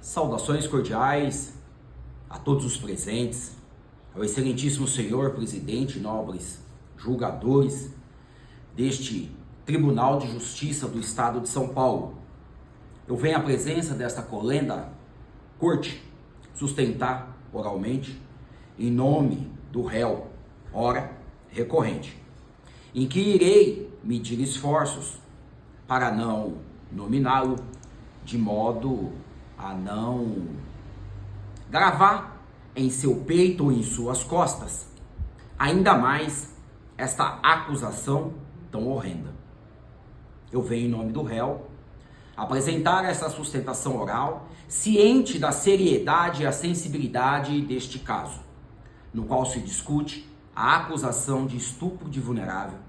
Saudações cordiais a todos os presentes, ao excelentíssimo senhor presidente, nobres julgadores deste Tribunal de Justiça do Estado de São Paulo. Eu venho à presença desta colenda corte sustentar oralmente, em nome do réu, ora recorrente, em que irei medir esforços para não nominá-lo de modo a não gravar em seu peito ou em suas costas ainda mais esta acusação tão horrenda. Eu venho em nome do réu apresentar essa sustentação oral, ciente da seriedade e a sensibilidade deste caso, no qual se discute a acusação de estupro de vulnerável,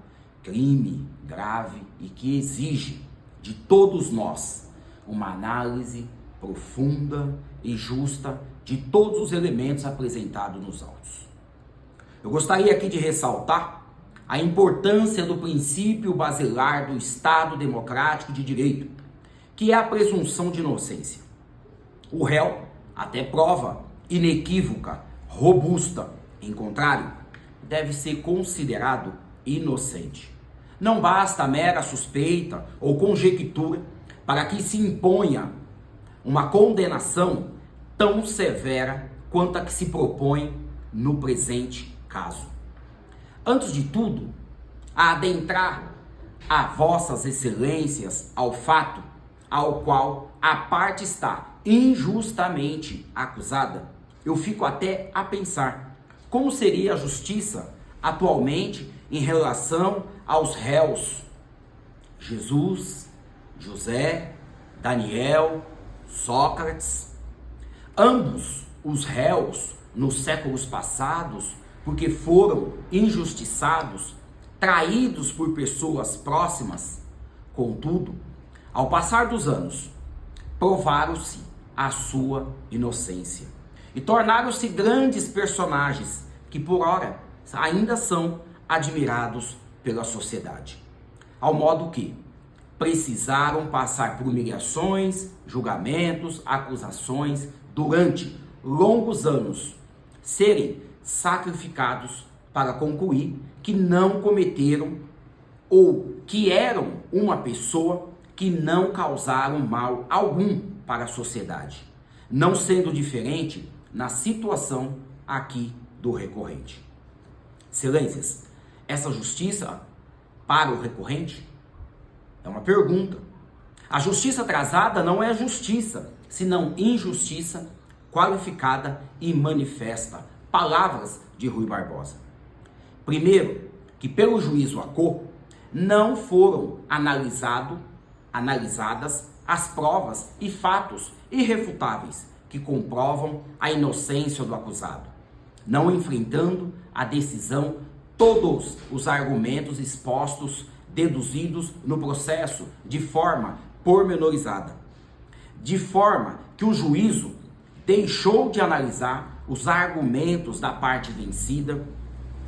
crime grave e que exige de todos nós uma análise profunda e justa de todos os elementos apresentados nos autos. Eu gostaria aqui de ressaltar a importância do princípio basilar do Estado Democrático de Direito, que é a presunção de inocência. O réu, até prova inequívoca, robusta, em contrário, deve ser considerado inocente. Não basta mera suspeita ou conjectura para que se imponha uma condenação tão severa quanto a que se propõe no presente caso. Antes de tudo, a adentrar a vossas excelências ao fato ao qual a parte está injustamente acusada, eu fico até a pensar como seria a justiça atualmente em relação aos réus Jesus, José, Daniel, Sócrates, ambos os réus nos séculos passados, porque foram injustiçados, traídos por pessoas próximas. Contudo, ao passar dos anos, provaram-se a sua inocência e tornaram-se grandes personagens que por ora ainda são admirados pela sociedade, ao modo que precisaram passar por humilhações, julgamentos, acusações durante longos anos, serem sacrificados para concluir que não cometeram ou que eram uma pessoa que não causaram mal algum para a sociedade, não sendo diferente na situação aqui do recorrente. Excelências, essa justiça para o recorrente é uma pergunta. A justiça atrasada não é justiça, senão injustiça qualificada e manifesta. Palavras de Rui Barbosa. Primeiro, que pelo juízo ACO não foram analisadas as provas e fatos irrefutáveis que comprovam a inocência do acusado, não enfrentando a decisão todos os argumentos expostos, deduzidos no processo de forma pormenorizada, de forma que o juízo deixou de analisar os argumentos da parte vencida,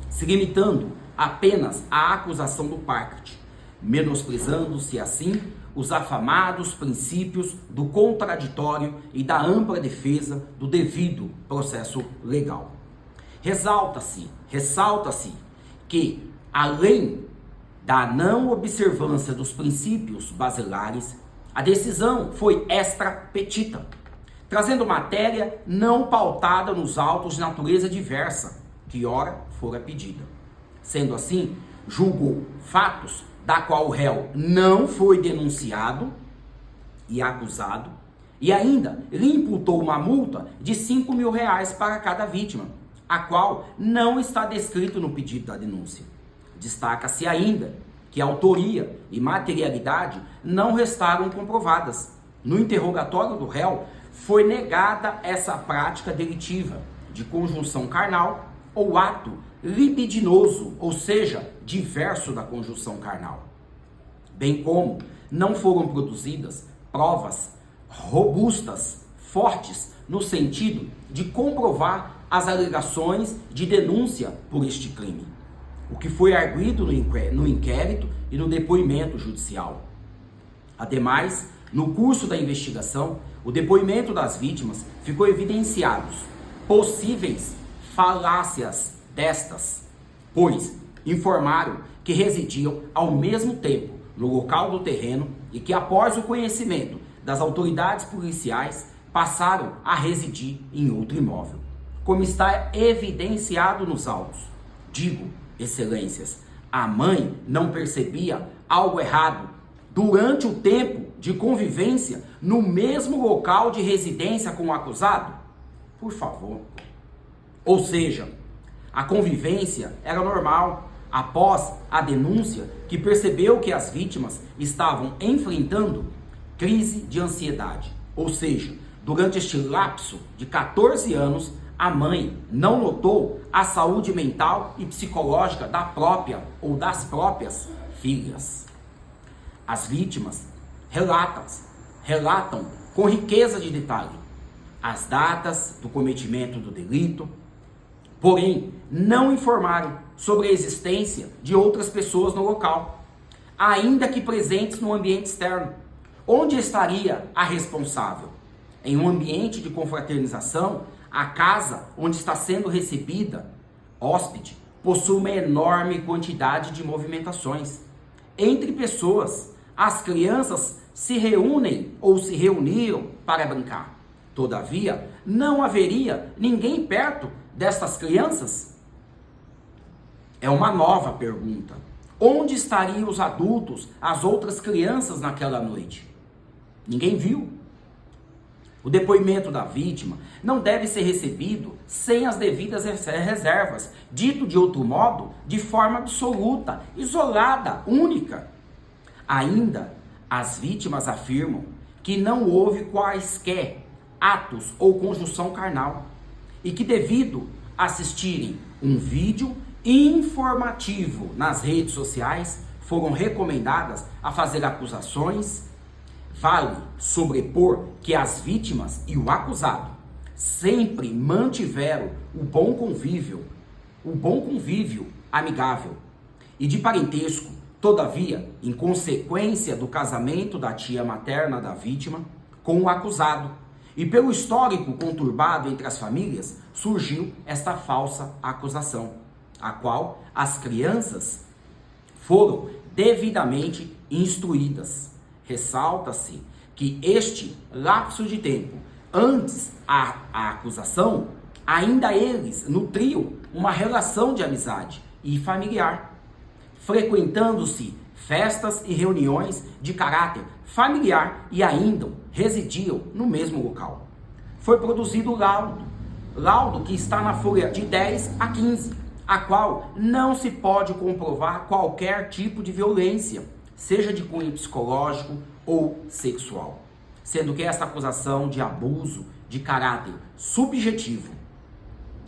se limitando apenas à acusação do parte, menosprezando-se assim os afamados princípios do contraditório e da ampla defesa do devido processo legal. Ressalta-se que, além da não observância dos princípios basilares, a decisão foi extra petita, trazendo matéria não pautada nos autos de natureza diversa, que ora fora pedida. Sendo assim, julgou fatos da qual o réu não foi denunciado e acusado, e ainda lhe imputou uma multa de R$5.000 para cada vítima, a qual não está descrito no pedido da denúncia. Destaca-se ainda que a autoria e materialidade não restaram comprovadas. No interrogatório do réu, foi negada essa prática delitiva de conjunção carnal ou ato libidinoso, ou seja, diverso da conjunção carnal. Bem como não foram produzidas provas robustas, fortes, no sentido de comprovar as alegações de denúncia por este crime, o que foi arguido no inquérito e no depoimento judicial. Ademais, No curso da investigação, o depoimento das vítimas ficou evidenciados possíveis falácias destas, pois informaram que residiam ao mesmo tempo no local do terreno e que após o conhecimento das autoridades policiais passaram a residir em outro imóvel, como está evidenciado nos autos. Digo, excelências, a mãe não percebia algo errado durante o tempo de convivência no mesmo local de residência com o acusado? Por favor. Ou seja, a convivência era normal após a denúncia, que percebeu que as vítimas estavam enfrentando crise de ansiedade. Ou seja, durante este lapso de 14 anos, a mãe não notou a saúde mental e psicológica da própria ou das próprias filhas. As vítimas relatam com riqueza de detalhe as datas do cometimento do delito, porém não informaram sobre a existência de outras pessoas no local, ainda que presentes no ambiente externo. Onde estaria a responsável? Em um ambiente de confraternização, a casa onde está sendo recebida hóspede possui uma enorme quantidade de movimentações entre pessoas. As crianças se reúnem ou se reuniram para brincar. Todavia, não haveria ninguém perto destas crianças? É uma nova pergunta. Onde estariam os adultos, as outras crianças naquela noite? Ninguém viu. O depoimento da vítima não deve ser recebido sem as devidas reservas. Dito de outro modo, de forma absoluta, isolada, única. Ainda, as vítimas afirmam que não houve quaisquer atos ou conjunção carnal e que, devido a assistirem um vídeo informativo nas redes sociais, foram recomendadas a fazer acusações. Vale sobrepor que as vítimas e o acusado sempre mantiveram o bom convívio amigável e de parentesco. Todavia, em consequência do casamento da tia materna da vítima com o acusado e pelo histórico conturbado entre as famílias, surgiu esta falsa acusação, a qual as crianças foram devidamente instruídas. Ressalta-se que este lapso de tempo antes a acusação, ainda eles nutriam uma relação de amizade e familiar, frequentando-se festas e reuniões de caráter familiar e ainda residiam no mesmo local. Foi produzido laudo que está na folha de 10 a 15, a qual não se pode comprovar qualquer tipo de violência, seja de cunho psicológico ou sexual, sendo que esta acusação de abuso de caráter subjetivo,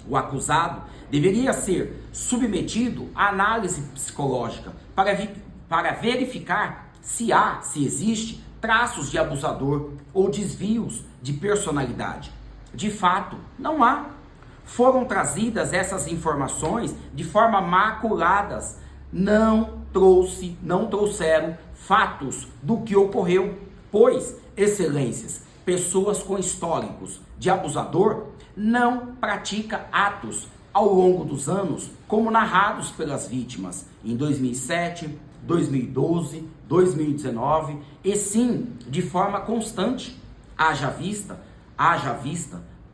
o acusado deveria ser submetido à análise psicológica para verificar se existe traços de abusador ou desvios de personalidade. De fato, não há. Foram trazidas essas informações de forma maculadas, não trouxeram fatos do que ocorreu, pois, excelências, pessoas com históricos de abusador não pratica atos ao longo dos anos, como narrados pelas vítimas em 2007, 2012, 2019, e sim, de forma constante. Haja vista,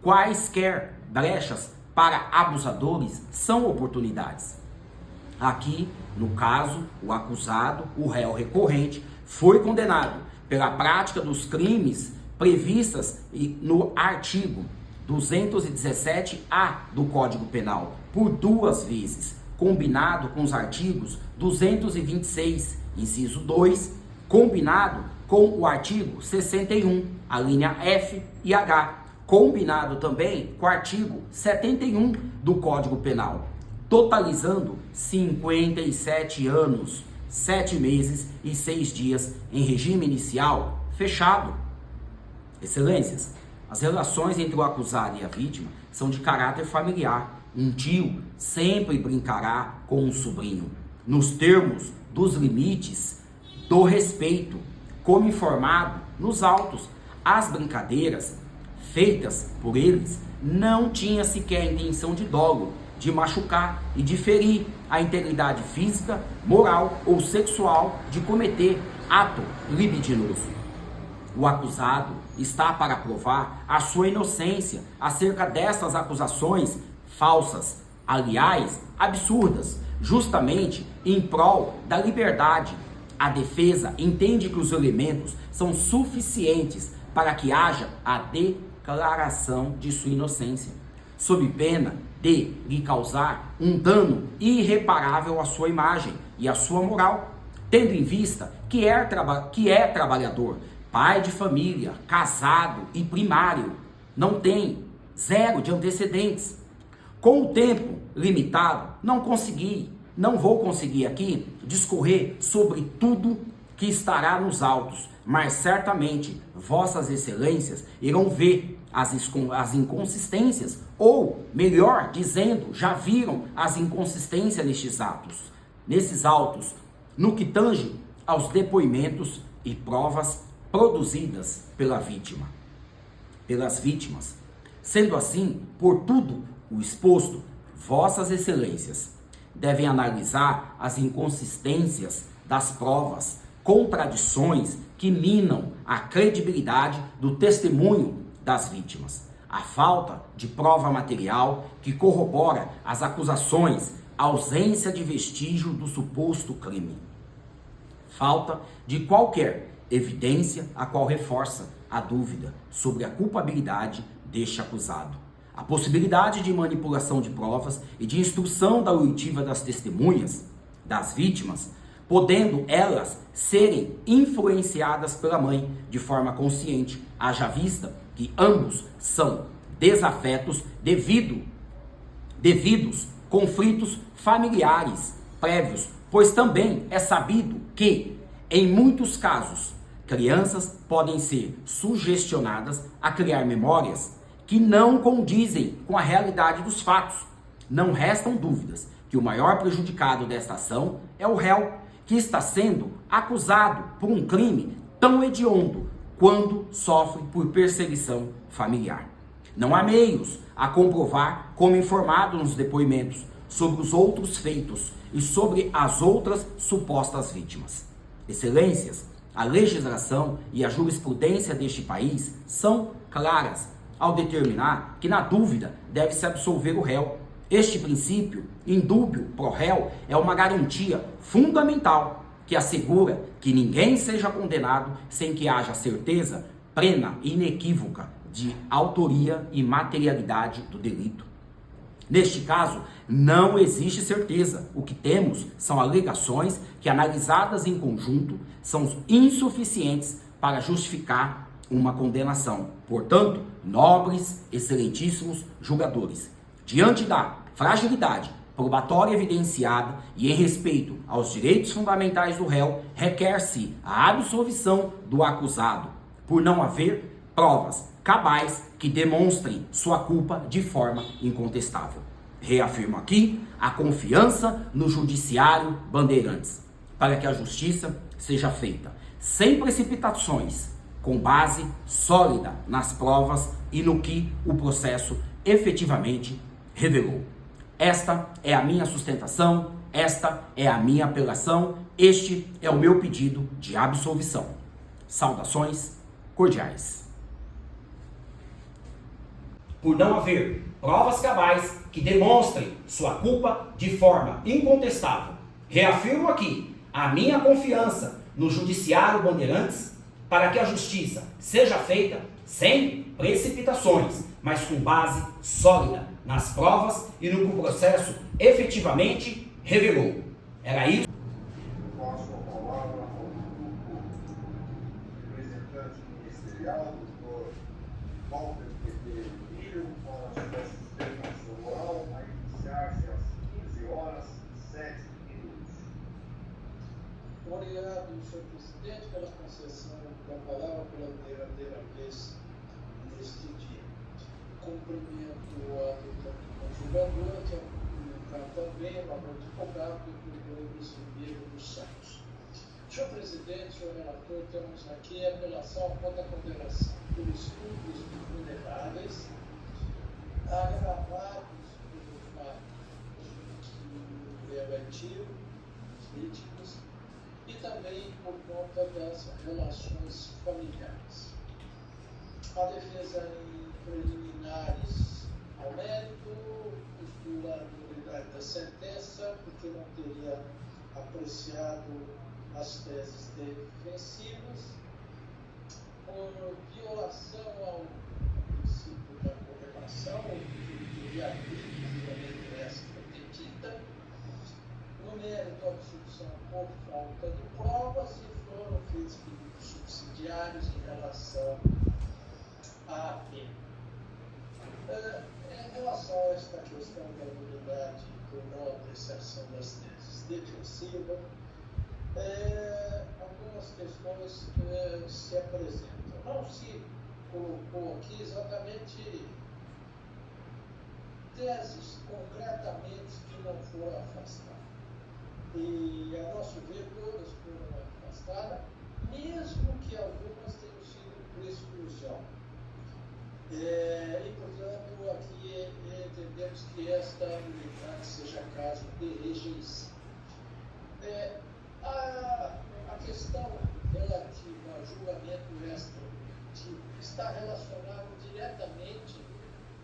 quaisquer brechas para abusadores são oportunidades. Aqui, no caso, o acusado, o réu recorrente, foi condenado pela prática dos crimes previstas no artigo 217-A do Código Penal, por 2 vezes, combinado com os artigos 226, inciso 2, combinado com o artigo 61, a linha F e H, combinado também com o artigo 71 do Código Penal, totalizando 57 anos, 7 meses e 6 dias em regime inicial fechado. Excelências, as relações entre o acusado e a vítima são de caráter familiar. Um tio sempre brincará com um sobrinho, nos termos dos limites do respeito, como informado nos autos. As brincadeiras feitas por eles não tinham sequer a intenção de dolo, de machucar e de ferir a integridade física, moral ou sexual de cometer ato libidinoso. O acusado está para provar a sua inocência acerca destas acusações falsas, aliás, absurdas, justamente em prol da liberdade. A defesa entende que os elementos são suficientes para que haja a declaração de sua inocência, sob pena de lhe causar um dano irreparável à sua imagem e à sua moral, tendo em vista que é trabalhador, pai de família, casado e primário, não tem, zero de antecedentes. Com o tempo limitado, não vou conseguir aqui discorrer sobre tudo que estará nos autos, mas certamente vossas excelências irão ver as inconsistências, ou melhor dizendo, já viram as inconsistências nesses autos, no que tange aos depoimentos e provas produzidas pelas vítimas. Sendo assim, por tudo o exposto, vossas excelências devem analisar as inconsistências das provas, contradições que minam a credibilidade do testemunho das vítimas, a falta de prova material que corrobora as acusações, a ausência de vestígio do suposto crime, falta de qualquer evidência a qual reforça a dúvida sobre a culpabilidade deste acusado, a possibilidade de manipulação de provas e de instrução da oitiva das testemunhas, das vítimas, podendo elas serem influenciadas pela mãe de forma consciente, haja vista que ambos são desafetos devidos conflitos familiares prévios, pois também é sabido que, em muitos casos, crianças podem ser sugestionadas a criar memórias que não condizem com a realidade dos fatos. Não restam dúvidas que o maior prejudicado desta ação é o réu, que está sendo acusado por um crime tão hediondo quando sofre por perseguição familiar. Não há meios a comprovar, como informado nos depoimentos, sobre os outros feitos e sobre as outras supostas vítimas. Excelências, a legislação e a jurisprudência deste país são claras ao determinar que, na dúvida, deve-se absolver o réu. Este princípio, indúbio pro réu, é uma garantia fundamental que assegura que ninguém seja condenado sem que haja certeza plena e inequívoca de autoria e materialidade do delito. Neste caso, não existe certeza. O que temos são alegações que, analisadas em conjunto, são insuficientes para justificar uma condenação. Portanto, nobres, excelentíssimos julgadores, diante da fragilidade probatória evidenciada e em respeito aos direitos fundamentais do réu, requer-se a absolvição do acusado, por não haver provas cabais que demonstrem sua culpa de forma incontestável. Reafirmo aqui a confiança no Judiciário Bandeirantes, para que a justiça seja feita sem precipitações, com base sólida nas provas e no que o processo efetivamente revelou. Esta é a minha sustentação, esta é a minha apelação, este é o meu pedido de absolvição. Saudações cordiais. Por não haver provas cabais que demonstrem sua culpa de forma incontestável, reafirmo aqui a minha confiança no Judiciário Bandeirantes para que a justiça seja feita sem precipitações, mas com base sólida nas provas e no que o processo efetivamente revelou. Era isso. Passo a palavra ao representante ministerial, doutor Walter Pedro Filho, para a sua sustentação oral, a iniciar-se às 15h07. Obrigado, senhor presidente, pela concessão da palavra pela derradeira vez neste dia. Cumprimento a julgadora, que é também a advogado e o Luiz Ribeiro dos Santos. Senhor presidente, senhor relator, temos aqui a apelação contra a condenação por estupros vulneráveis, agravados pelo fato que revestiram os vítimas e também por conta das relações familiares. A defesa em preliminares ao mérito postura a nulidade da sentença porque não teria apreciado as teses defensivas por violação ao princípio da correlação, ou que teria havido essa pretendida, no mérito a absolução por falta de provas e foram feitos pedidos subsidiários em relação à pena. Em relação a esta questão da nulidade por não apreciação das teses defensivas, algumas questões se apresentam. Não se colocou aqui exatamente teses concretamente que não foram afastadas. E, a nosso ver, todas foram afastadas, mesmo que algumas tenham sido por exclusão. E, portanto, aqui entendemos que esta nulidade seja caso de rejeição. A questão relativa ao julgamento extrajudicial está relacionada diretamente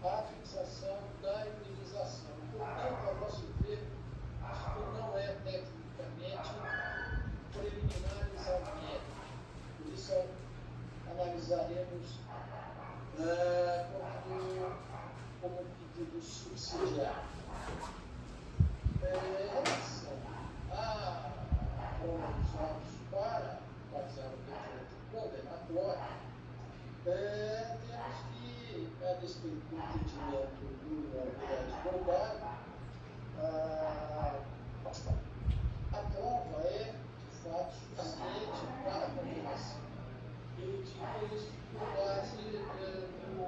à fixação da indenização. Portanto, a nosso ver, isto não é tecnicamente preliminares ao mérito. Por isso, analisaremos como pedido subsidiário. Em relação à prova dos autos para fazer o decreto condenatório, temos que, a despeito do entendimento do advogado, a prova é, de fato, suficiente para a condenação. Eu digo isso por base no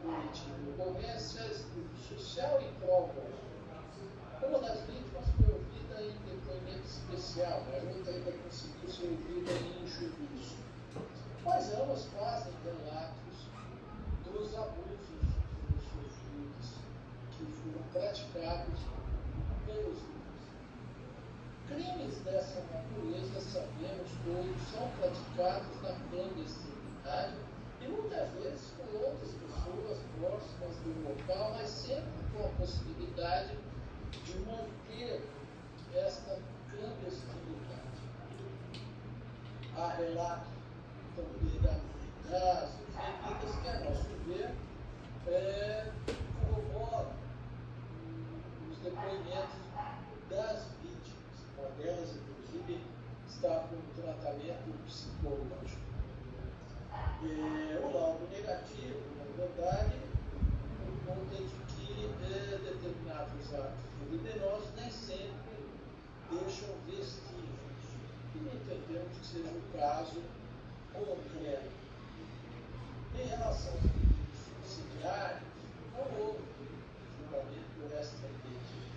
boletim de ocorrência, estudo social e prova. Uma das vítimas foi ouvida em depoimento especial, a outra ainda conseguiu ser ouvida em juízo. Mas ambas fazem relatos dos abusos sofridos que foram praticados pelos vítimas. Crimes dessa natureza, sabemos todos, são praticados na clandestinidade e muitas vezes com outras pessoas próximas do local, mas sempre com a possibilidade de manter esta clandestinidade. Há relatos também das ofendidas que, a nosso ver, corroboram os depoimentos das vítimas. Uma delas, inclusive, está com tratamento psicológico. O laudo negativo, na verdade, por conta de que determinados atos criminosos nem sempre deixam vestígios. E entendemos que seja o caso concreto. Em relação aos pedidos subsidiários, não houve julgamento extrajudicial.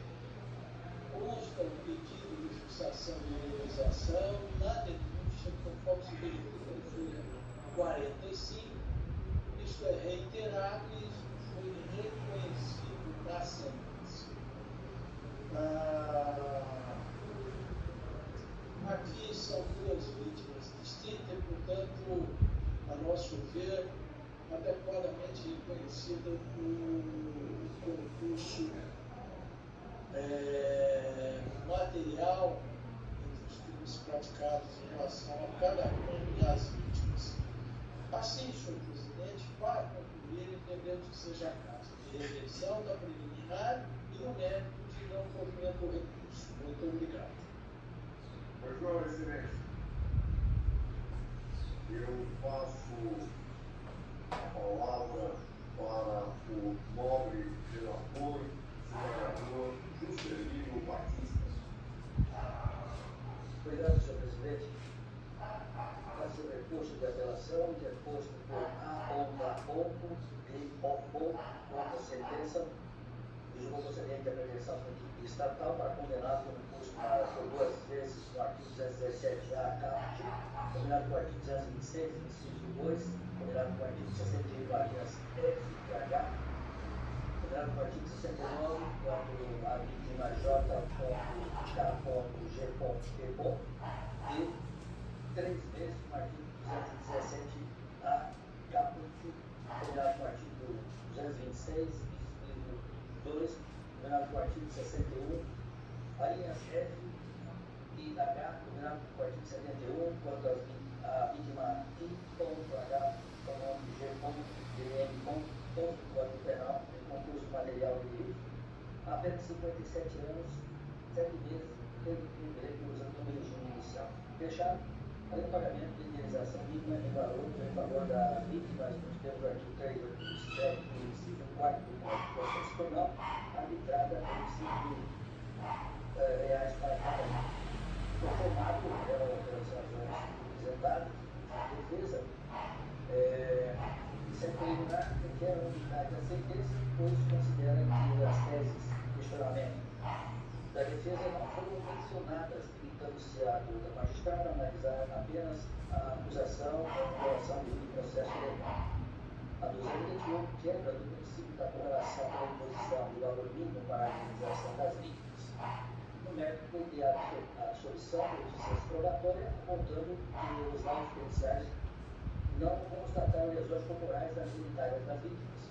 Consta o pedido de fixação de indenização na denúncia, conforme se verifica no folha 45. Isto é reiterado e isso foi reconhecido na sentença. Aqui são duas vítimas distintas e, portanto, a nosso ver, adequadamente reconhecida no concurso material entre os crimes praticados em relação a cada uma das vítimas. Assim, senhor presidente, para concluir, entendemos que seja caso de rejeição da preliminar e no mérito de não provimento do recurso. Muito obrigado. Pois não, excelência. Eu passo a palavra para o nobre relator, senador Juscelino Batista. Obrigado, senhor presidente. Faço o recurso de apelação interposto por A. Ponto B. Contra a sentença julgou procedente a pretensão de estatal para condená-lo por imposto por 2 vezes no artigo 217-A, caput, combinado com o artigo 226, inciso 2, combinado com o artigo 61, alíneas F e H, combinado com o artigo 69, quando a vítima J.K.G.P. e 3 vezes no artigo 217-A, caput, combinado com o artigo 226, inciso 2, combinado com o artigo 61, alíneas F e H, combinado com o artigo 71, quando a vítima I.H, G.DM, do Código Penal, em concurso material de direito, apenas 57 anos, 7 meses, de reclusão no regime inicial. Fechado, além do pagamento de indenização mínima em valor em favor das vítimas nos termos do artigo 3, artigo 7, inciso 4 do Código de Processo Penal, arbitrada em R$ 5.000 para cada um. Conformado pelas razões apresentadas, a defesa, isso é preliminar, requer a unidade da sentença, pois considera que as teses de questionamento da defesa não foram mencionadas, limitando-se a do magistrado a analisar apenas a acusação ou violação do processo legal. A dos evidenciou quebra do princípio da correlação da imposição do valor mínimo para a indenização das vítimas. No mérito de absolvição da justiça probatória, apontando que os laudos periciais não constataram lesões corporais das genitais das vítimas.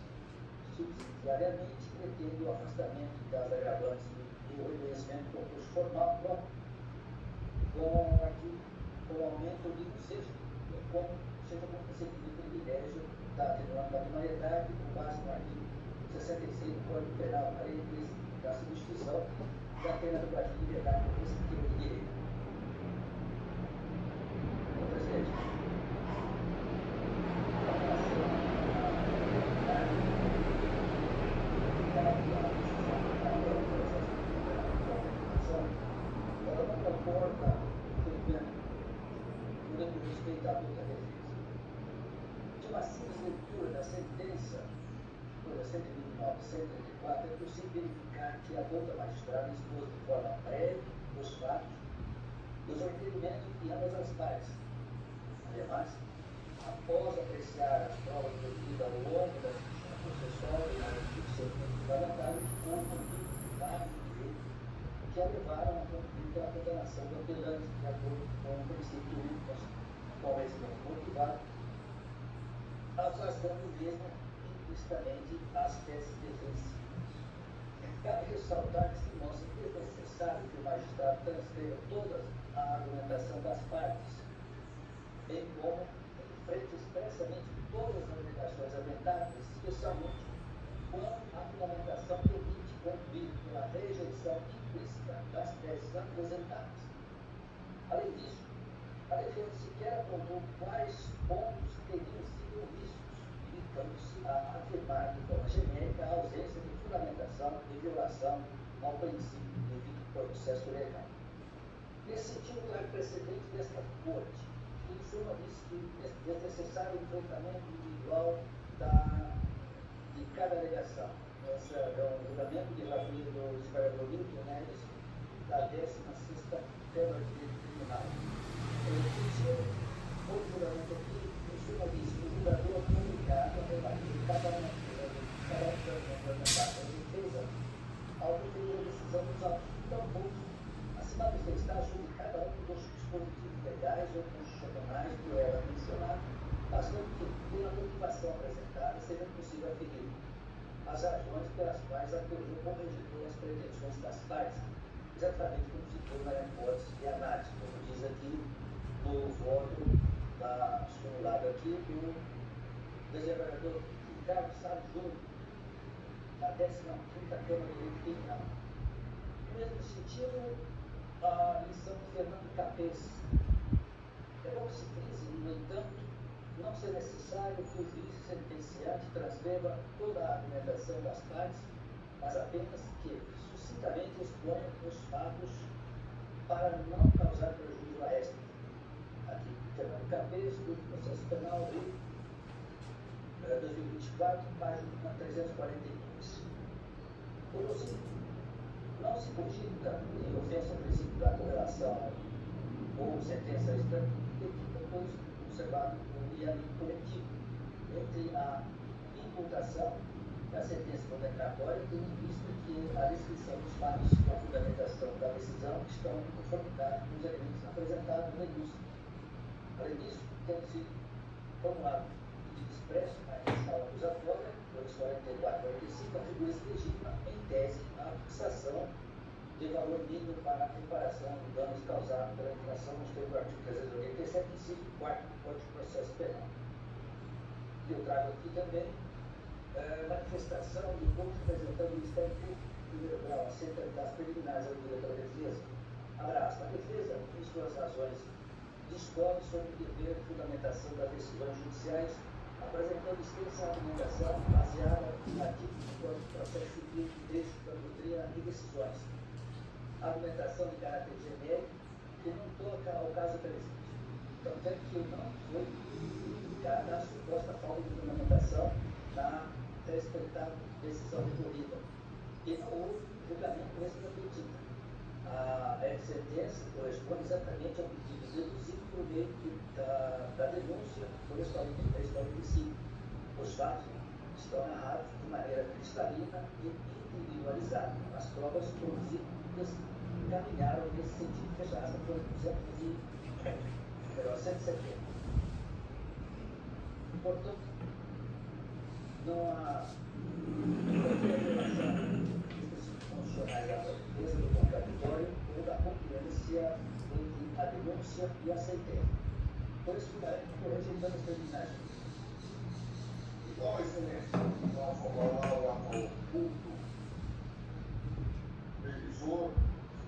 Subsidiariamente, pretende o afastamento das agravantes e o reconhecimento do concurso formal próprio, com o aumento de seja concedido o privilégio da atenuante da penalidade, com base no artigo 66 do Código Penal, a lei da substituição da pena do prazo de liberdade restritiva de direito. Presidente. Ela não comporta o respeitador da defesa. De uma simples leitura da sentença, folha 129-134, é possível verificar que a outra magistrada expôs de forma breve os fatos dos requerimentos de ambas as partes. Ademais, após apreciar as provas produzidas ao longo da discussão processual e na discussão parlamentar, houve vários direitos que a levaram a concluir a condenação do apelante, de acordo com o princípio único, convencimento motivado, afastando mesmo implicitamente as teses defensivas. Cabe ressaltar que se mostra desnecessário que o magistrado transcreva toda a argumentação das partes, bem como enfrente expressamente todas as alegações aventadas, especialmente quando a fundamentação permite concluir pela rejeição implícita das teses apresentadas. Além disso, a defesa sequer apontou quais pontos teriam sido omissos, limitando-se a afirmar de forma genérica a ausência de fundamentação e violação ao princípio do devido processo legal. Nesse sentido, há precedente desta corte, que em suma diz que é necessário o enfrentamento individual de cada alegação. Esse é um julgamento de Rafael do desembargador Milton Neves, da 16ª Câmara de Direito Criminal. Outro julgamento aqui, em suma diz que o julgador é obrigado a rebater cada argumentação da defesa ao proferir a decisão dos autos. Tampouco, acima do que está sobre cada um dos dispositivos legais ou constitucionais por ela mencionado, bastante que, pela motivação apresentada, seja possível aferir as razões pelas quais a Corte rejeitou as pretensões das partes, exatamente como se for na hipótese de análise, como diz aqui no voto simulado aqui do desembargador Ricardo Salles Júnior, da 15ª Câmara de Direito Criminal. No mesmo sentido, a lição de Fernando Capês. É bom que se frise, no entanto, não ser necessário que o juiz sentenciante transcreva toda a argumentação das partes, mas apenas que sucintamente exponha os fatos para não causar prejuízo a esta. Aqui, Fernando Capês, do Processo Penal, Rio, 2024, página 342. Por assim, não se cogita em ofensa ao princípio da correlação ou sentença extra, depois observado o liamento coletivo entre a imputação e a sentença condenatória, tendo em vista que a descrição dos fatos e a fundamentação da decisão estão em conformidade com os elementos apresentados no denúncio. Além disso, tendo sido formulado pedido expresso na inicial acusatória, 244-45, atribui-se legítima, em tese, a fixação de valor mínimo para a reparação de danos causados pela infração nos termos do artigo 387, inciso 4 do Código de Processo Penal. E eu trago aqui também manifestação do ponto representando o Ministério Público, primeiro grau, acerca das preliminares ao diretor da defesa. Abraço. A defesa, em suas razões, discorre sobre o dever de fundamentação das decisões judiciais, apresentando extensa argumentação baseada em artigos do Código de Processo Civil e trechos da doutrina e decisões. Argumentação de caráter genérico que não toca ao caso presente. Tanto é que não foi indicada a suposta falta de fundamentação na respeitada decisão recorrida. E não houve julgamento nessa pedida. A sentença corresponde exatamente ao pedido deduzido por meio da denúncia por 43-45. Os fatos estão narrados de maneira cristalina e individualizada. As provas produzidas caminharam nesse sentido. Fecha aspas, foram 170. Portanto, não há qualquer relação constitucional da defesa do contraditório ou da concorrência entre a denúncia e a sentença. Por isso, estou rejeitando as preliminares. Então, excelência, nós vamos ao culto revisor,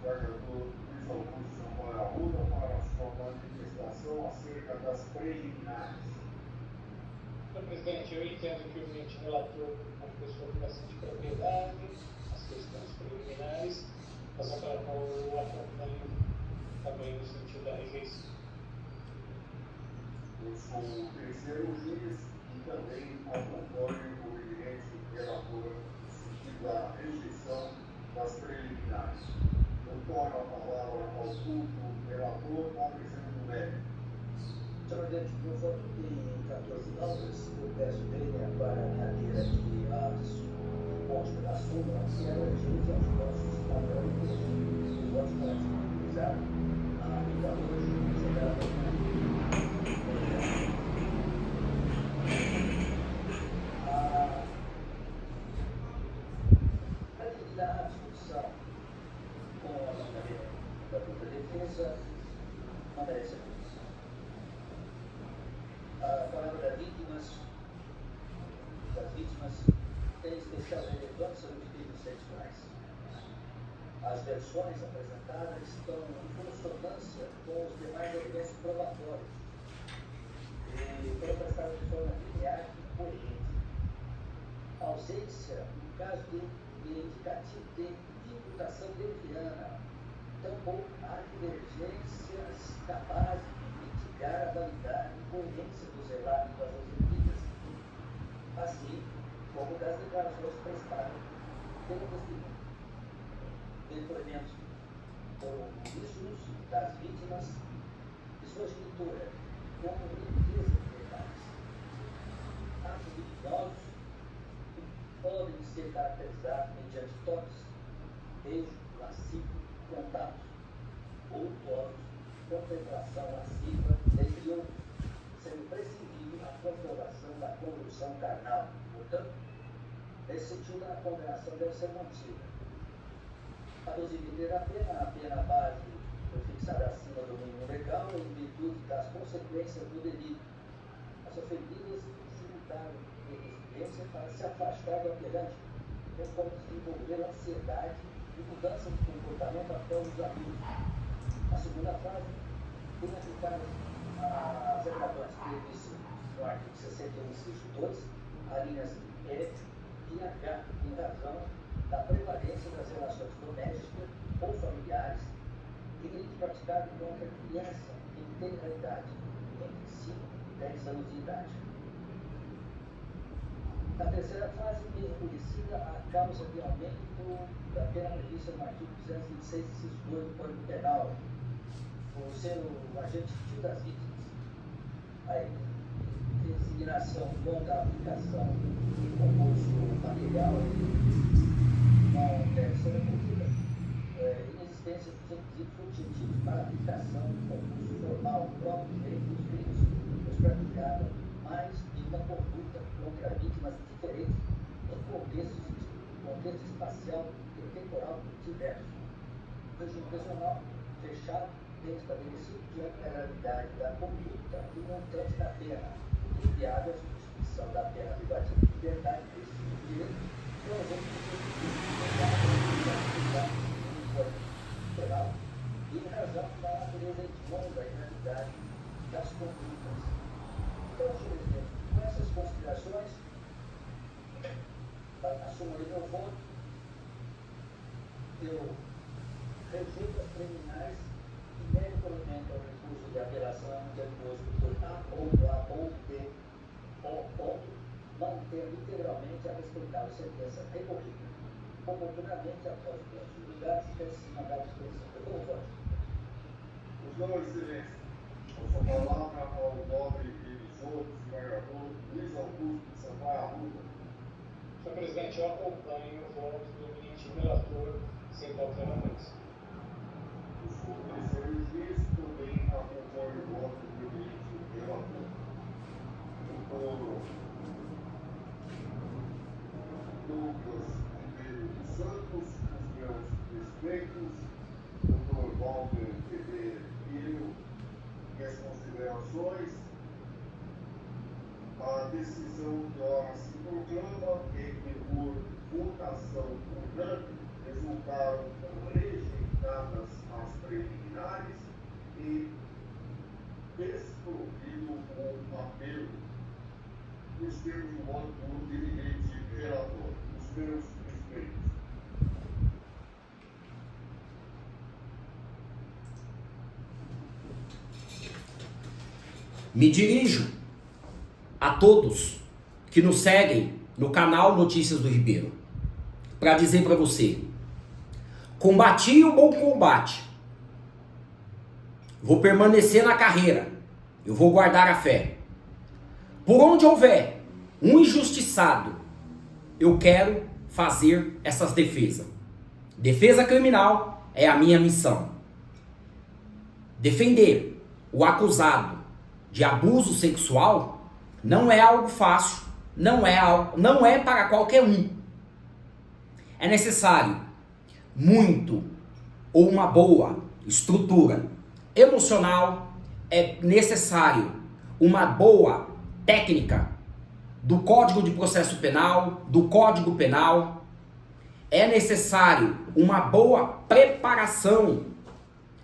desembargador Luiz Augusto Sampaio Arruda, para a sua manifestação acerca das preliminares. Senhor presidente, eu entendo que o ente relator manifestou bastante propriedade, as questões preliminares, razão pela qual eu acompanho também no sentido da rejeição. Eu sou o terceiro juiz e também acompanho o eminente relator no sentido da rejeição das preliminares. Eu torno a palavra ao culto relator com a presença do médico. Senhor presidente, no voto de 14 aulas, eu peço venha para a cadeira que mostra a súmula que é atingida aos nossos padrões de votos para disponibilizar ainda hoje, será a atividade da discussão com a da dupla defesa não merece a palavra das vítimas tem especial relevância nos crimes sexuais. As versões apresentadas estão em consonância com os demais elementos probatórios e foram prestadas de forma linear e coerente. A ausência, no caso de indicativo de imputação leviana, tampouco há divergências capazes de mitigar a validade e coerência dos relatos das ouvidas, assim como das declarações prestadas pelo testemunho. Depoimentos foram uníssonos das vítimas e sua escritura, como riqueza de detalhes. Atos libidinosos podem ser caracterizados mediante toques, beijo, lascivo, contatos, ou toques, contemplação lasciva, entre outros, sendo prescindível a comprovação da condução carnal. Portanto, nesse sentido, a condenação deve ser mantida. A dosimetria da pena, a pena base foi fixada acima do mínimo legal em virtude das consequências do delito. As ofendidas se mudaram de residência para se afastar do apelante, bem como desenvolver ansiedade e mudança de comportamento após os abusos. A segunda fase tem aplicado as agravantes previstas no artigo 61, inciso 2, as linhas E e H, em razão da prevalência das relações domésticas ou familiares e crime praticado contra criança em tenra idade, entre 5 e 10 anos de idade. Na terceira fase, mesmo conhecida, a causa de aumento da pena prevista no artigo 226, inciso 2 do Código Penal, por ser o agente tio das vítimas. A designação longa aplicação de concurso material não deve ser recolhida. Inexistência dos requisitos objetivos para aplicação de concurso formal próprio direito dos crimes, pois praticada mais de uma conduta contra vítimas diferentes em contexto espacial e temporal diverso. Regime prisional fechado, bem estabelecido diante da gravidade da conduta e montante da pena, enviada à substituição da pena privativa de liberdade desse direito, pelos outros penal e em razão da natureza hedionda e gravidade das condutas. Então, senhor presidente, com essas considerações, assumo aí meu voto. Eu rejeito as preliminares e nego provimento ao recurso de apelação interposto por A ou B ou ponto, mantendo integralmente a respeitável sentença recorrida. Oportunamente, após o plano de julgados, deve-se mandar a disposição. Eu dou o voto. Os senhores excelência, com sua palavra ao nobre emisor, desembargador Luiz Augusto de Sampaio Arruda. Senhor presidente, eu acompanho o voto do eminente relator sem qualquer análise. O senhor terceiro juiz também acompanha o voto do eminente relator. Doutor Douglas Ribeiro dos Santos, os meus respeitos. Doutor Walter Ferreira Filho, minhas considerações. A decisão que ora se proclama é que, por votação unânime, resultaram rejeitadas as preliminares e desprovido o apelo. Nos termos do voto do eminente relator, os meus respeitos. Me dirijo a todos que nos seguem no canal Notícias do Ribeiro para dizer para você: combati o bom combate, vou permanecer na carreira, eu vou guardar a fé. Por onde houver um injustiçado, eu quero fazer essas defesas. Defesa criminal é a minha missão. Defender o acusado de abuso sexual não é algo fácil, não é para qualquer um. É necessário muito ou uma boa estrutura emocional, é necessário uma boa técnica do Código de Processo Penal, do Código Penal, é necessário uma boa preparação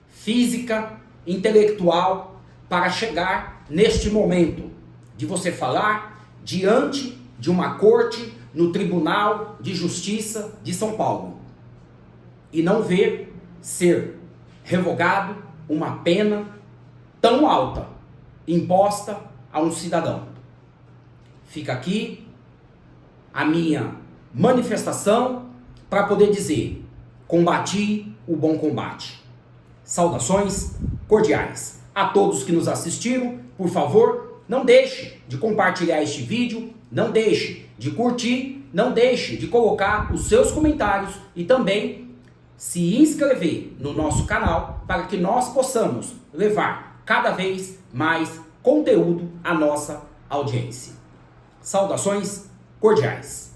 física, intelectual para chegar neste momento de você falar diante de uma corte no Tribunal de Justiça de São Paulo e não ver ser revogado uma pena tão alta imposta a um cidadão. Fica aqui a minha manifestação para poder dizer: combati o bom combate. Saudações cordiais a todos que nos assistiram. Por favor, não deixe de compartilhar este vídeo, não deixe de curtir, não deixe de colocar os seus comentários e também se inscrever no nosso canal para que nós possamos levar cada vez mais conteúdo à nossa audiência. Saudações cordiais.